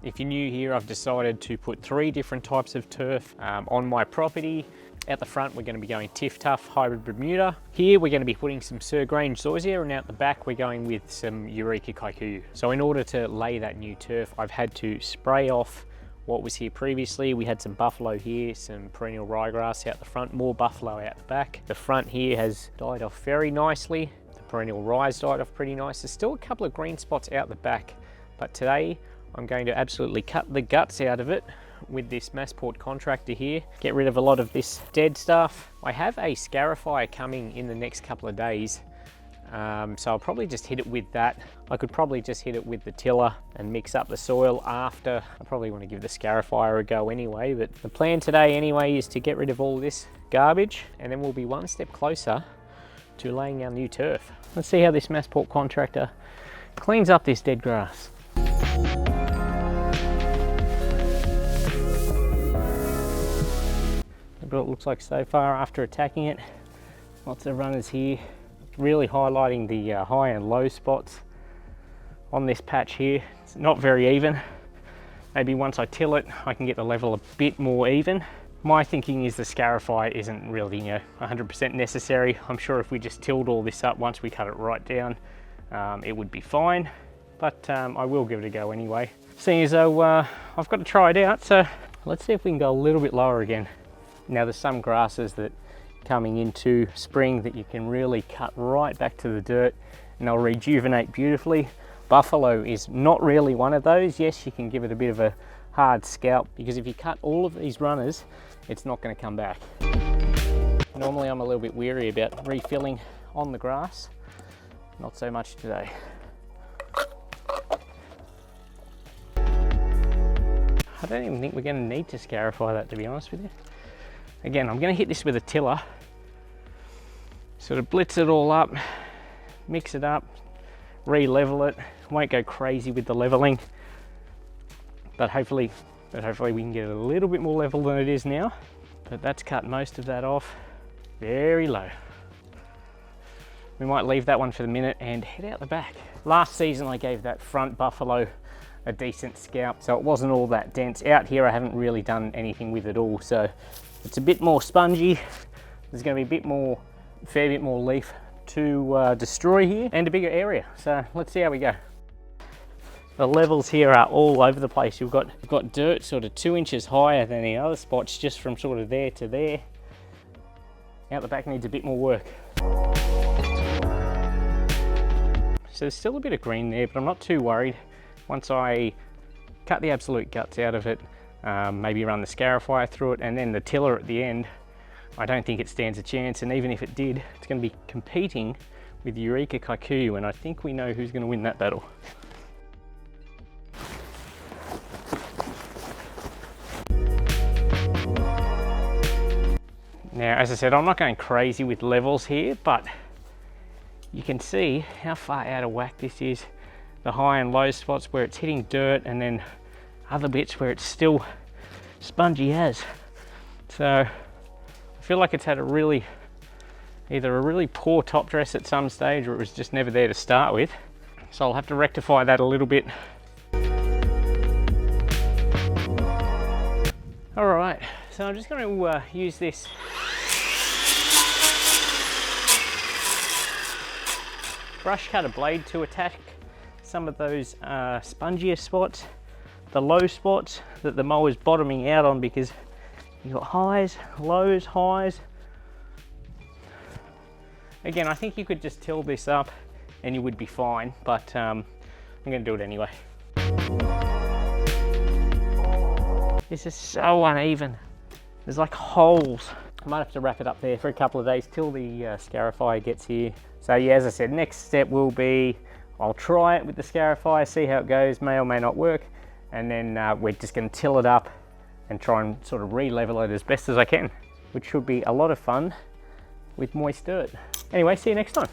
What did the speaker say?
If you're new here, I've decided to put 3 different types of turf on my property. Out the front, we're going to be going TifTuf Hybrid Bermuda. Here, we're going to be putting some Grange Zoysia, and out the back, we're going with some Eureka Kikuyu. So in order to lay that new turf, I've had to spray off what was here previously. We had some buffalo here, some perennial ryegrass out the front, more buffalo out the back. The front here has died off very nicely. The perennial rye's died off pretty nice. There's still a couple of green spots out the back, but today, I'm going to absolutely cut the guts out of it with this Masport Contractor here, get rid of a lot of this dead stuff. I have a scarifier coming in the next couple of days, so I'll probably just hit it with that. I could probably just hit it with the tiller and mix up the soil after. I probably want to give the scarifier a go anyway, but the plan today anyway is to get rid of all this garbage, and then we'll be one step closer to laying our new turf. Let's see how this Masport Contractor cleans up this dead grass. What it looks like so far after attacking it. Lots of runners here, really highlighting the high and low spots on this patch here. It's not very even. Maybe once I till it, I can get the level a bit more even. My thinking is the scarifier isn't really 100% necessary. I'm sure if we just tilled all this up once we cut it right down, it would be fine, but I will give it a go anyway. Seeing as though I've got to try it out, so let's see if we can go a little bit lower again. Now there's some grasses that coming into spring that you can really cut right back to the dirt and they'll rejuvenate beautifully. Buffalo is not really one of those. Yes, you can give it a bit of a hard scalp, because if you cut all of these runners, it's not going to come back. Normally I'm a little bit weary about refilling on the grass, not so much today. I don't even think we're going to need to scarify that, to be honest with you. Again, I'm going to hit this with a tiller, sort of blitz it all up, mix it up, re-level it. Won't go crazy with the leveling, but hopefully we can get it a little bit more level than it is now. But that's cut most of that off very low. We might leave that one for the minute and head out the back. Last season I gave that front buffalo a decent scalp, so it wasn't all that dense. Out here I haven't really done anything with it all, so it's a bit more spongy. There's going to be a fair bit more leaf to destroy here, and a bigger area. So let's see how we go. The levels here are all over the place. You've got dirt sort of 2 inches higher than the other spots, just from sort of there to there. Out the back needs a bit more work. So there's still a bit of green there, but I'm not too worried. Once I cut the absolute guts out of it, maybe run the scarifier through it and then the tiller at the end, I don't think it stands a chance. And even if it did, it's going to be competing with Eureka Kikuyu, and I think we know who's going to win that battle. Now, as I said, I'm not going crazy with levels here, but you can see how far out of whack this is. The high and low spots where it's hitting dirt, and then other bits where it's still spongy as. So I feel like it's had either a really poor top dress at some stage, or it was just never there to start with. So I'll have to rectify that a little bit. All right, so I'm just going to use this Brushcutter blade to attack some of those spongier spots, the low spots that the mower's bottoming out on, because you've got highs, lows, highs. Again, I think you could just till this up and you would be fine, but I'm going to do it anyway. This is so uneven. There's like holes. I might have to wrap it up there for a couple of days till the scarifier gets here. So yeah, as I said, next step will be I'll try it with the scarifier, see how it goes, may or may not work, and then we're just going to till it up and try and sort of re-level it as best as I can, which should be a lot of fun with moist dirt. Anyway, see you next time.